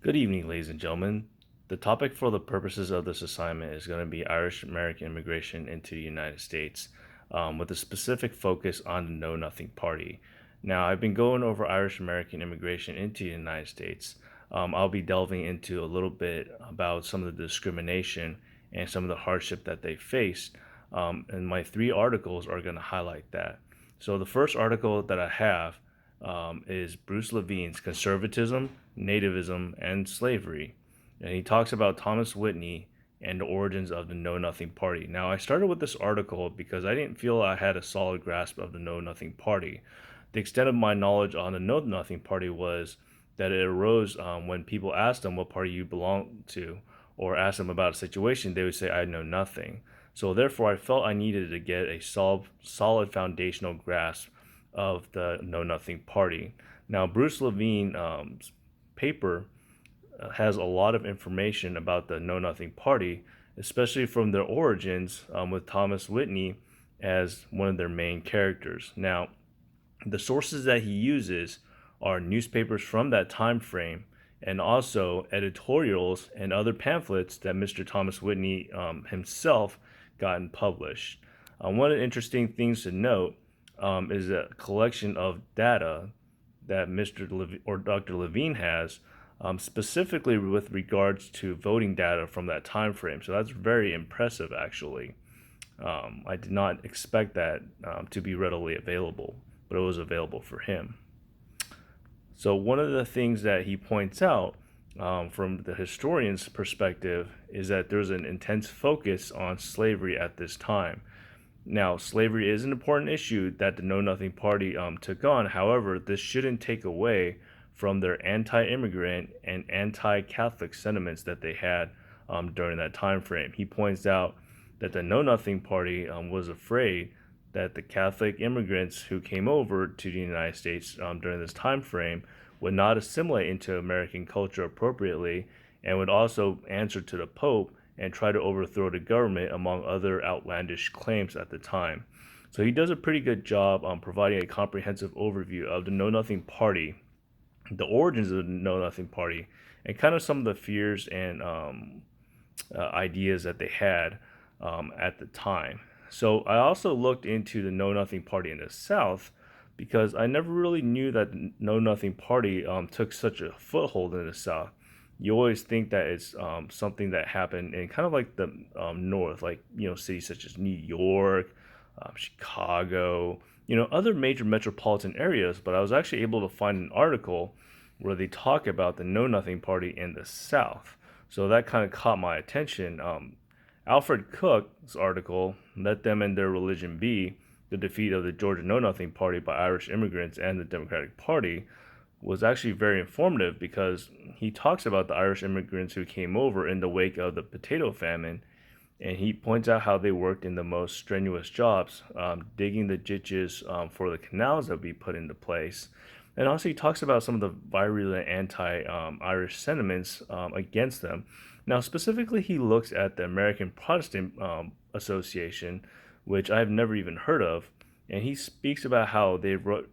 Good evening, ladies and gentlemen. The topic for the purposes of this assignment is going to be Irish American immigration into the United States, with a specific focus on the Know Nothing Party. Now, I've been going over Irish American immigration into the United States. I'll be delving into a little bit about some of the discrimination and some of the hardship that they faced, and my three articles are going to highlight that. So, the first article that I have is Bruce Levine's Conservatism, Nativism, and Slavery. And he talks about Thomas Whitney and the origins of the Know Nothing Party. Now, I started with this article because I didn't feel I had a solid grasp of the Know Nothing Party. The extent of my knowledge on the Know Nothing Party was that it arose when people asked them what party you belong to or asked them about a situation, they would say, I know nothing. So, therefore, I felt I needed to get a solid foundational grasp of the Know Nothing Party. Now, Bruce Levine's paper has a lot of information about the Know Nothing Party, especially from their origins, with Thomas Whitney as one of their main characters. Now, the sources that he uses are newspapers from that time frame and also editorials and other pamphlets that Mr. Thomas Whitney himself gotten published. One of the interesting things to note is a collection of data that Dr. Levine has, specifically with regards to voting data from that time frame. So that's very impressive, actually. I did not expect that to be readily available, but it was available for him. So one of the things that he points out from the historian's perspective is that there's an intense focus on slavery at this time. Now, slavery is an important issue that the Know Nothing Party took on. However, this shouldn't take away from their anti-immigrant and anti-Catholic sentiments that they had during that time frame. He points out that the Know Nothing Party was afraid that the Catholic immigrants who came over to the United States during this time frame would not assimilate into American culture appropriately and would also answer to the Pope and try to overthrow the government, among other outlandish claims at the time. So he does a pretty good job on providing a comprehensive overview of the Know Nothing Party, the origins of the Know Nothing Party, and kind of some of the fears and ideas that they had at the time. So I also looked into the Know Nothing Party in the South because I never really knew that the Know Nothing Party took such a foothold in the South. You always think that it's something that happened in kind of like the North, like cities such as New York, Chicago, other major metropolitan areas. But I was actually able to find an article where they talk about the Know Nothing Party in the South. So that kind of caught my attention. Alfred Cook's article, Let Them and Their Religion Be, the defeat of the Georgia Know Nothing Party by Irish immigrants and the Democratic Party, was actually very informative because he talks about the Irish immigrants who came over in the wake of the potato famine, and he points out how they worked in the most strenuous jobs, digging the ditches for the canals that would be put into place. And also, he talks about some of the virulent anti-Irish sentiments against them. Now, specifically, he looks at the American Protestant Association, which I've never even heard of, and he speaks about how they wrote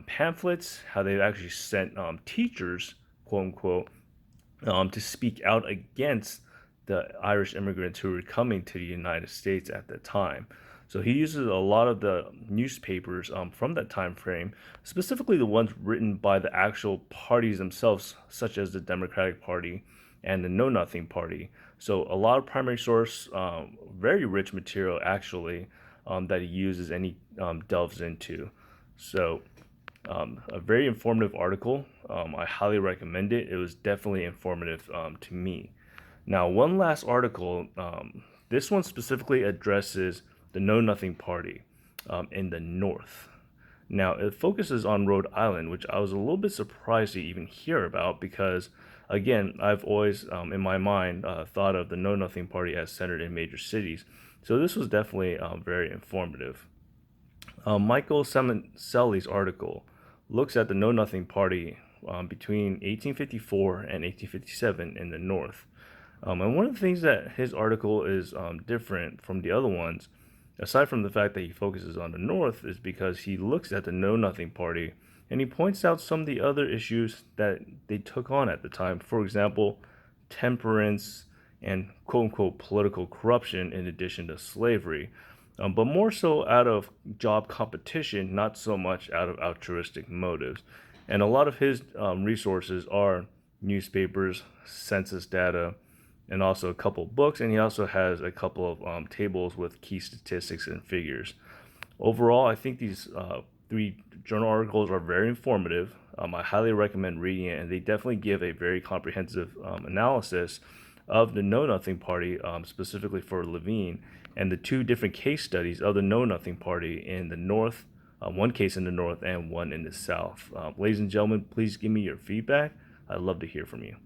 pamphlets, how they've actually sent teachers, quote unquote, to speak out against the Irish immigrants who were coming to the United States at the time. So he uses a lot of the newspapers from that time frame, specifically the ones written by the actual parties themselves, such as the Democratic Party and the Know Nothing Party. So a lot of primary source, very rich material actually, that he uses and he delves into. So a very informative article. I highly recommend it. It was definitely informative to me. Now, one last article. This one specifically addresses the Know Nothing Party in the North. Now, it focuses on Rhode Island, which I was a little bit surprised to even hear about because, again, I've always, in my mind, thought of the Know Nothing Party as centered in major cities. So this was definitely very informative. Michael Semincelli's article looks at the Know Nothing Party between 1854 and 1857 in the North. And one of the things that his article is different from the other ones, aside from the fact that he focuses on the North, is because he looks at the Know Nothing Party And he points out some of the other issues that they took on at the time. For example, temperance and quote unquote political corruption in addition to slavery, but more so out of job competition, not so much out of altruistic motives. And a lot of his resources are newspapers, census data, and also a couple of books. And he also has a couple of tables with key statistics and figures. Overall, I think these three journal articles are very informative. I highly recommend reading it, and they definitely give a very comprehensive analysis of the Know Nothing Party, specifically for Levine, and the two different case studies of the Know Nothing Party in the North, one case in the North and one in the South. Ladies and gentlemen, please give me your feedback. I'd love to hear from you.